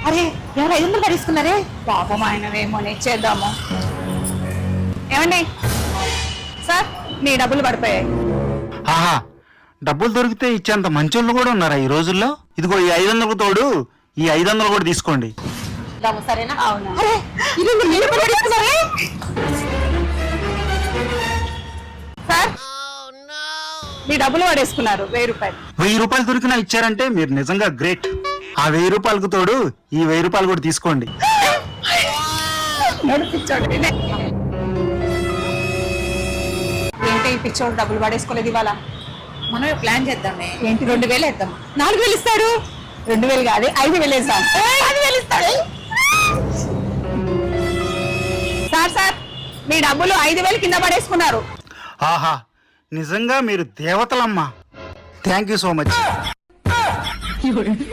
అరే ఎవరు 500 పడేసుకున్నారే? పాపం ఆయనవేమో చేద్దాము. ఏమండి సార్, మీ డబ్బులు పడిపోయాయి. ఆహా, డబ్బులు దొరికితే ఇచ్చేంత మంచోళ్ళు కూడా ఉన్నారా ఈ రోజుల్లో? ఇదిగో ఈ 500కు తోడు ఈ 500 కూడా తీసుకోండి. సరేనా? అవునా? అరే 200 మీరు పడేసుకున్నారే? సార్, మీ డబ్బులు పడేసుకున్నారు 1000 రూపాయలు. 1000 రూపాయలు దొరికినా ఇచ్చారంటే మీరు నిజంగా గ్రేట్. ఆ 1000 రూపాయలకు తోడు ఈ 1000 రూపాయలు కూడా తీసుకోండి. నడిపించండి. ఏంటి ఈ పిచ్చోడు డబ్బులు పడేసుకోలేదు ఇవాళ? మనం ప్లాన్ చేద్దామే. ఏంటి 2000 వేద్దాం? 4000 ఇస్తాడు. 2000 కాదు, 5000 వేద్దాం. 5000 ఇస్తాడు. సార్, మీ డబ్బులు 5000 కింద పడేసుకున్నారు. ఆహా, నిజంగా మీరు దేవతలమ్మా. Thank you so much.